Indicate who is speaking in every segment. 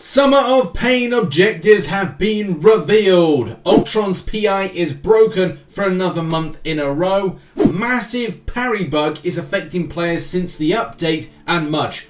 Speaker 1: Summer of Pain objectives have been revealed. Ultron's PI is broken for another month in a row. Massive Parry Bug is affecting players since the update, and much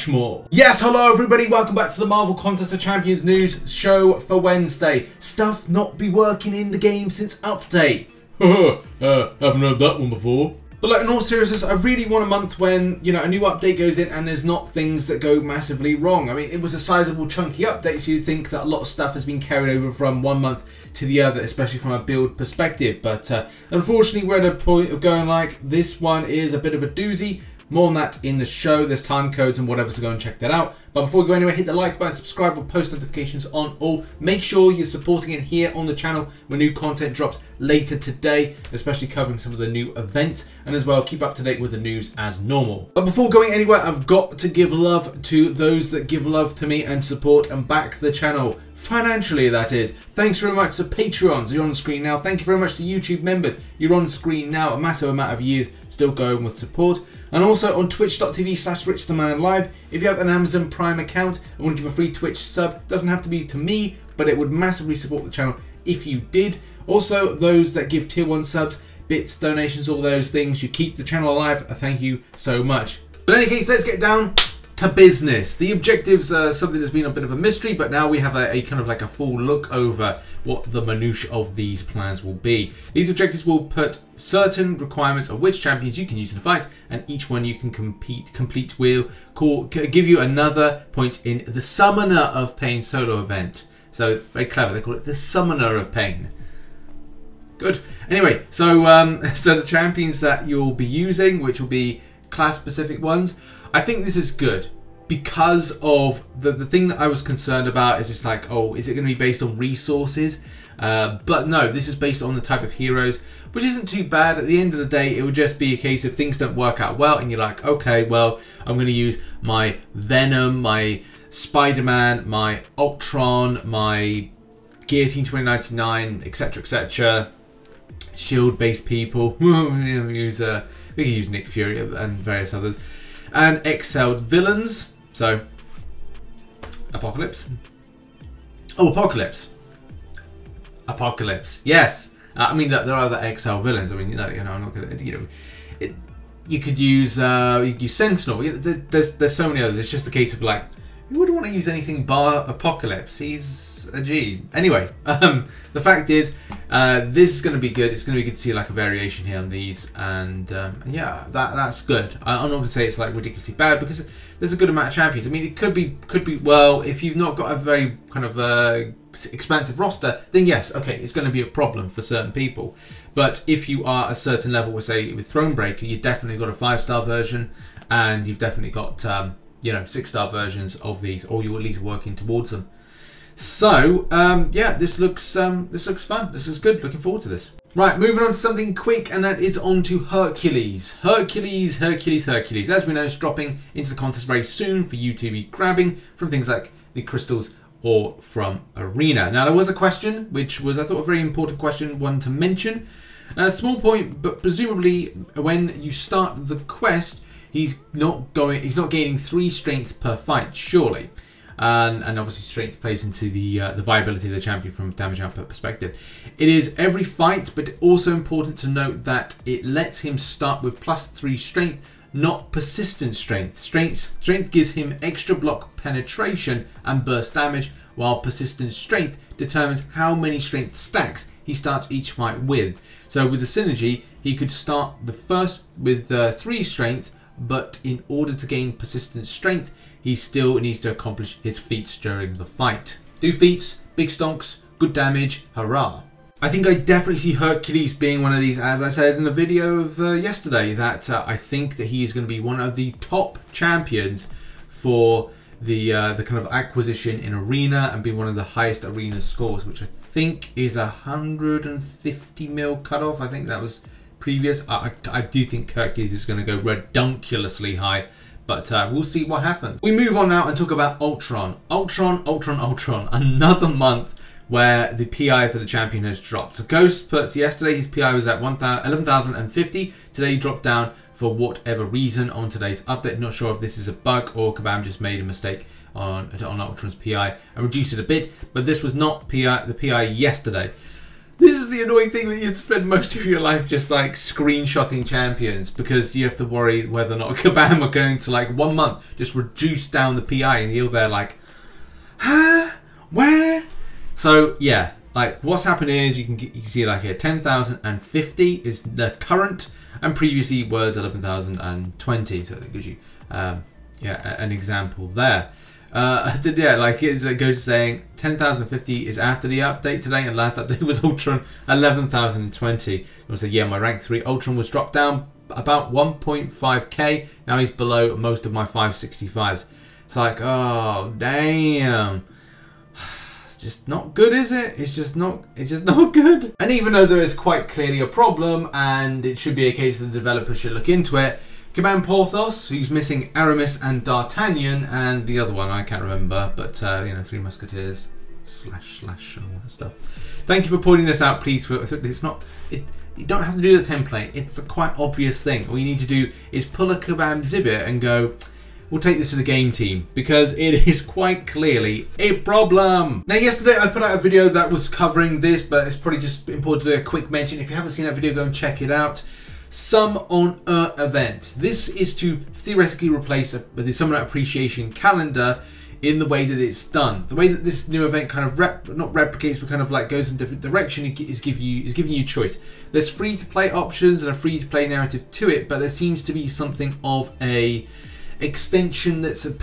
Speaker 1: more. Yes, hello everybody, welcome back to the Marvel Contest of Champions news show for Wednesday. Stuff not be working in the game since update. Haven't heard that one before. But like, in all seriousness, I really want a month when, you know, a new update goes in and there's not things that go massively wrong. I mean, it was a sizable chunky update, so you think that a lot of stuff has been carried over from one month to the other, especially from a build perspective. But unfortunately, we're at a point of going like, this one is a bit of a doozy. More on that in the show. There's time codes and whatever, so go and check that out. But before we go anywhere, hit the like button, subscribe, or post notifications on all. Make sure you're supporting it here on the channel when new content drops later today, especially covering some of the new events, and as well keep up to date with the news as normal. But before going anywhere, I've got to give love to those that give love to me and support and back the channel. Financially, that is. Thanks very much to Patreons, you're on the screen now. Thank you very much to YouTube members, you're on the screen now. A massive amount of years still going with support. And also on twitch.tv/RichTheMan live. If you have an Amazon Prime account and want to give a free Twitch sub, doesn't have to be to me, but it would massively support the channel if you did. Also, those that give tier 1 subs, bits, donations, all those things, you keep the channel alive. Thank you so much. But in any case, let's get down to business. The objectives are something that's been a bit of a mystery, but now we have a kind of like a full look over what the minutiae of these plans will be. These objectives will put certain requirements of which champions you can use in a fight, and each one you can complete will give you another point in the Summ-on-er of Pain solo event. So very clever, they call it the Summ-on-er of Pain. Good. Anyway, so the champions that you'll be using, which will be class specific ones, I think this is good because of the thing that I was concerned about is just like, oh, is it going to be based on resources? But no, this is based on the type of heroes, which isn't too bad. At the end of the day, it would just be a case of things don't work out well and you're like, okay, well, I'm going to use my Venom, my Spider-Man, my Ultron, my Guillotine 2099, etc, etc. Shield-based people. We can use Nick Fury and various others. And excelled villains. So, Apocalypse. Oh, Apocalypse. Apocalypse. Yes. I mean, look, there are other excelled villains. I mean, you know, I'm not gonna, you could use Sentinel. There's so many others. It's just a case of like, you wouldn't want to use anything bar Apocalypse. He's a G. Anyway, the fact is, this is going to be good. It's going to be good to see like a variation here on these, and yeah, that's good. I'm not going to say it's like ridiculously bad because there's a good amount of champions. I mean, it could be well, if you've not got a very kind of expansive roster, then yes, okay, it's going to be a problem for certain people. But if you are a certain level, say with Thronebreaker, you've definitely got a 5-star version, and you've definitely got you know, 6-star versions of these, or you're at least working towards them. So yeah, this looks fun. This is good. Looking forward to this. Right, moving on to something quick, and that is on to Hercules. Hercules. As we know, it's dropping into the contest very soon for you to be grabbing from things like the crystals or from Arena. Now, there was a question, which was, I thought, a very important question, one to mention. A small point, but presumably when you start the quest, he's not gaining 3 strength per fight, surely. And obviously strength plays into the viability of the champion from a damage output perspective. It is every fight, but also important to note that it lets him start with +3 strength, not persistent strength. Strength gives him extra block penetration and burst damage, while persistent strength determines how many strength stacks he starts each fight with. So with the synergy, he could start the first with 3 strength, but in order to gain persistent strength, he still needs to accomplish his feats during the fight. Do feats, big stonks, good damage, hurrah. I think I definitely see Hercules being one of these, as I said in the video of yesterday, that I think that he is going to be one of the top champions for the kind of acquisition in Arena and be one of the highest Arena scores, which I think is 150 mil cutoff. I think that was previous. I do think Hercules is going to go redunculously high, but we'll see what happens. We move on now and talk about Ultron. Ultron. Another month where the PI for the champion has dropped. So Ghost puts yesterday his PI was at 11,050. Today he dropped down for whatever reason on today's update. Not sure if this is a bug or Kabam just made a mistake on Ultron's PI and reduced it a bit, but this was not the PI yesterday. This is the annoying thing, that you have to spend most of your life just like screenshotting champions, because you have to worry whether or not Kabam are going to, like, 1 month just reduce down the PI, and you're there like, huh? Where? So yeah, like what's happened is you can see like here 10,050 is the current, and previously was 11,020. So that gives you yeah, an example there. Yeah, like it goes saying 10,050 is after the update today, and last update was Ultron 11,020. I said, yeah, my rank 3 Ultron was dropped down about 1.5k. Now he's below most of my 565s. It's like, oh damn. It's just not good, is it? It's just not good. And even though there is quite clearly a problem, and it should be a case that the developer should look into it, Kabam Porthos, who's missing Aramis and D'Artagnan, and the other one I can't remember, but you know, Three Musketeers slash all that stuff. Thank you for pointing this out, please. It's not, you don't have to do the template. It's a quite obvious thing. All you need to do is pull a Kabam Zibit and go, we'll take this to the game team, because it is quite clearly a problem. Now, yesterday I put out a video that was covering this, but it's probably just important to do a quick mention. If you haven't seen that video, go and check it out. Summ-on-er Event. This is to theoretically replace the Summ-on-er Appreciation calendar in the way that it's done. The way that this new event kind of not replicates, but kind of like goes in a different direction, is giving you choice. There's free-to-play options and a free-to-play narrative to it, but there seems to be something of a extension that's like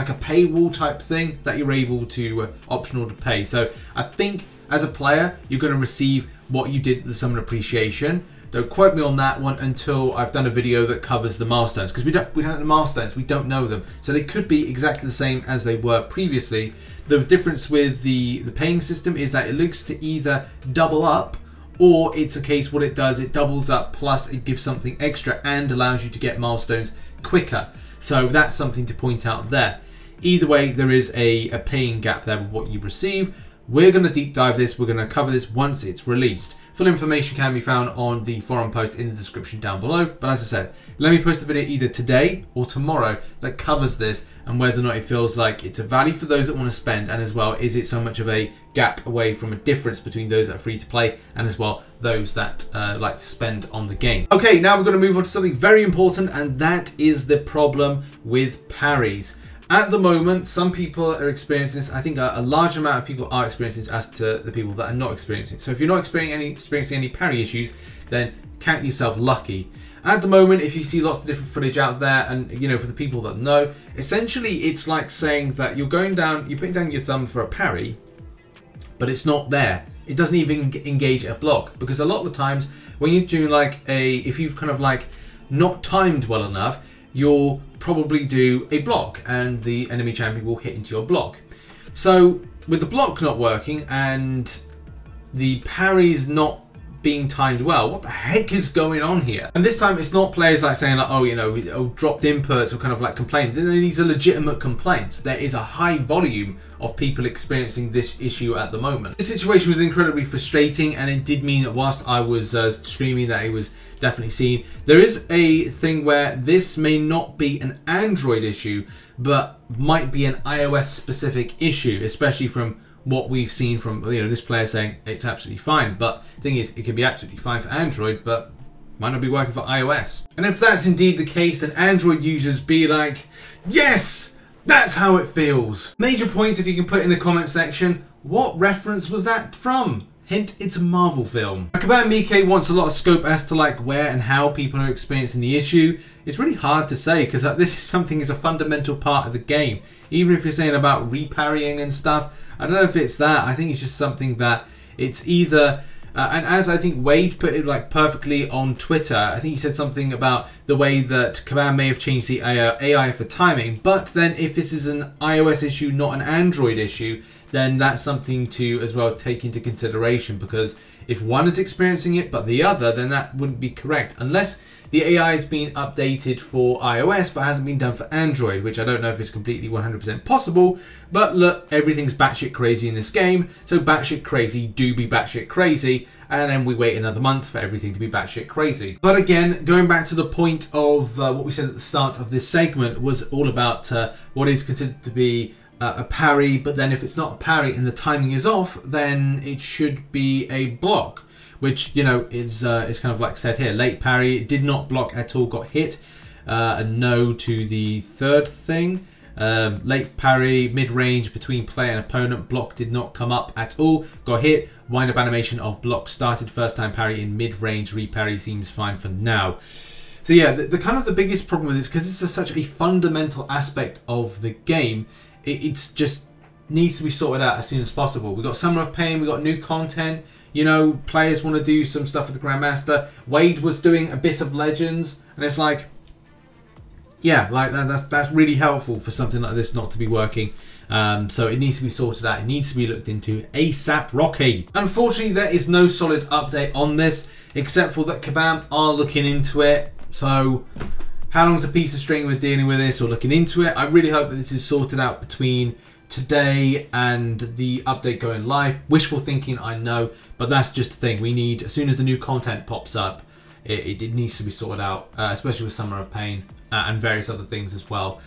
Speaker 1: a paywall type thing that you're able to optional to pay. So I think as a player, you're going to receive what you did with the Summ-on-er Appreciation. Don't quote me on that one until I've done a video that covers the milestones, because we don't have the milestones, we don't know them. So they could be exactly the same as they were previously. The difference with the paying system is that it looks to either double up, or it's a case what it does, it doubles up plus it gives something extra and allows you to get milestones quicker. So that's something to point out there. Either way, there is a paying gap there with what you receive. We're going to deep dive this, we're going to cover this once it's released. Full information can be found on the forum post in the description down below. But as I said, let me post a video either today or tomorrow that covers this, and whether or not it feels like it's a value for those that want to spend, and as well, is it so much of a gap away from a difference between those that are free to play and as well those that like to spend on the game. Okay, now we're going to move on to something very important, and that is the problem with parries. At the moment, some people are experiencing this. I think a large amount of people are experiencing this as to the people that are not experiencing it. So if you're not experiencing any parry issues, then count yourself lucky. At the moment, if you see lots of different footage out there, and you know, for the people that know, essentially it's like saying that you're putting down your thumb for a parry, but it's not there. It doesn't even engage a block, because a lot of the times when you're doing like if you've kind of like not timed well enough, you'll probably do a block and the enemy champion will hit into your block. So with the block not working and the parries not being timed well, what the heck is going on here? And this time it's not players like saying like, oh, you know, dropped inputs or kind of like complaining. These are legitimate complaints. There is a high volume of people experiencing this issue at the moment. This situation was incredibly frustrating, and it did mean that whilst I was streaming, that it was definitely seen. There is a thing where this may not be an Android issue, but might be an iOS specific issue, especially from what we've seen from, you know, this player saying it's absolutely fine. But the thing is, it can be absolutely fine for Android, but might not be working for iOS. And if that's indeed the case, then Android users be like, yes, that's how it feels. Major points if you can put in the comment section, what reference was that from? Hint, it's a Marvel film. Kabam Mike wants a lot of scope as to like where and how people are experiencing the issue. It's really hard to say, because this is something is a fundamental part of the game. Even if you're saying about reparrying and stuff, I don't know if it's that. I think it's just something that it's either, and as I think Wade put it like perfectly on Twitter, I think he said something about the way that Kabam may have changed the AI for timing, but then if this is an iOS issue, not an Android issue, then that's something to as well take into consideration, because If one is experiencing it but the other, then that wouldn't be correct. Unless the AI has been updated for iOS but hasn't been done for Android, which I don't know if it's completely 100% possible. But look, everything's batshit crazy in this game, so batshit crazy do be batshit crazy, and then we wait another month for everything to be batshit crazy. But again, going back to the point of what we said at the start of this segment was all about what is considered to be a parry, but then if it's not a parry and the timing is off, then it should be a block, which, you know, is kind of like said here. Late parry, did not block at all, got hit. A no to the third thing. Late parry, mid-range between player and opponent, block did not come up at all, got hit. Wind up animation of block started, first time parry in mid-range, reparry seems fine for now. So yeah, the kind of the biggest problem with this, because this is such a fundamental aspect of the game, it's just needs to be sorted out as soon as possible. We've got Summer of Pain, we've got new content, you know, players want to do some stuff with the Grandmaster. Wade was doing Abyss of Legends, and it's like, yeah, like that's really helpful for something like this not to be working. So it needs to be sorted out. It needs to be looked into ASAP Rocky. Unfortunately, there is no solid update on this, except for that Kabam are looking into it. So how long's a piece of string we're dealing with this or looking into it? I really hope that this is sorted out between today and the update going live. Wishful thinking, I know, but that's just the thing. We need, as soon as the new content pops up, it needs to be sorted out, especially with Summer of Pain and various other things as well.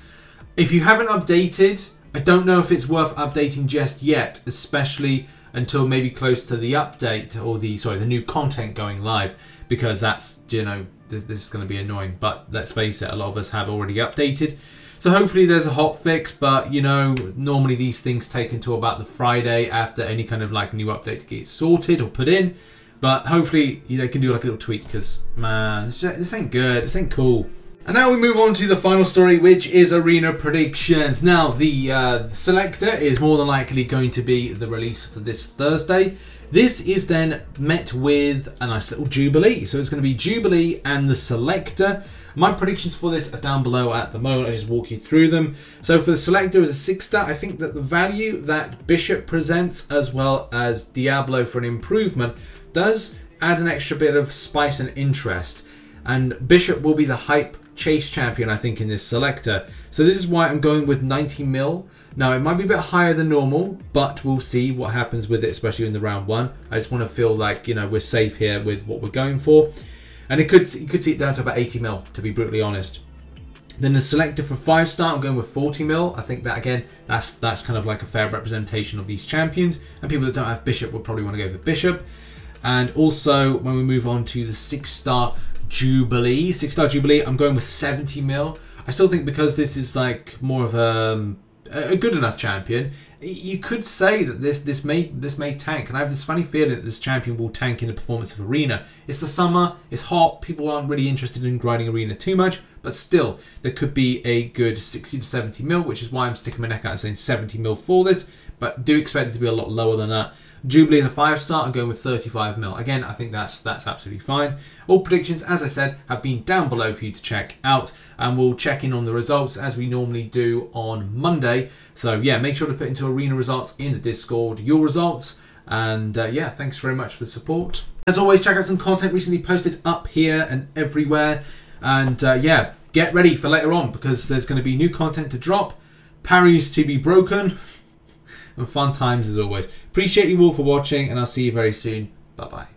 Speaker 1: If you haven't updated, I don't know if it's worth updating just yet, especially until maybe close to the update or the new content going live, because that's, you know, this is going to be annoying. But let's face it, a lot of us have already updated. So hopefully there's a hot fix, but you know, normally these things take until about the Friday after any kind of like new update to get sorted or put in. But hopefully, you know, you can do like a little tweak, because man, this ain't good, this ain't cool. And now we move on to the final story, which is arena predictions. Now, the Selector is more than likely going to be the release for this Thursday. This is then met with a nice little Jubilee. So it's going to be Jubilee and the Selector. My predictions for this are down below at the moment. I just walk you through them. So for the Selector is a 6-star. I think that the value that Bishop presents, as well as Diablo for an improvement, does add an extra bit of spice and interest. And Bishop will be the hype chase champion, I think, in this Selector. So this is why I'm going with 90 mil. Now, it might be a bit higher than normal, but we'll see what happens with it, especially in the round 1. I just want to feel like, you know, we're safe here with what we're going for. And you could see it down to about 80 mil, to be brutally honest. Then the Selector for 5-star, I'm going with 40 mil. I think that, again, that's kind of like a fair representation of these champions. And people that don't have Bishop will probably want to go with the Bishop. And also, when we move on to the 6-star Jubilee, 6-star Jubilee, I'm going with 70 mil. I still think, because this is like more of a good enough champion, you could say that this may tank, and I have this funny feeling that this champion will tank in the performance of arena. It's the summer, it's hot, people aren't really interested in grinding arena too much, but still there could be a good 60 to 70 mil, which is why I'm sticking my neck out and saying 70 mil for this, but do expect it to be a lot lower than that. Jubilee is a 5-star, I'm going with 35 mil. Again, I think that's absolutely fine. All predictions, as I said, have been down below for you to check out, and we'll check in on the results as we normally do on Monday. So yeah, make sure to put into arena results in the Discord your results, and yeah, thanks very much for the support. As always, check out some content recently posted up here and everywhere, and yeah, get ready for later on, because there's going to be new content to drop, parries to be broken, and fun times as always. Appreciate you all for watching, and I'll see you very soon. Bye bye.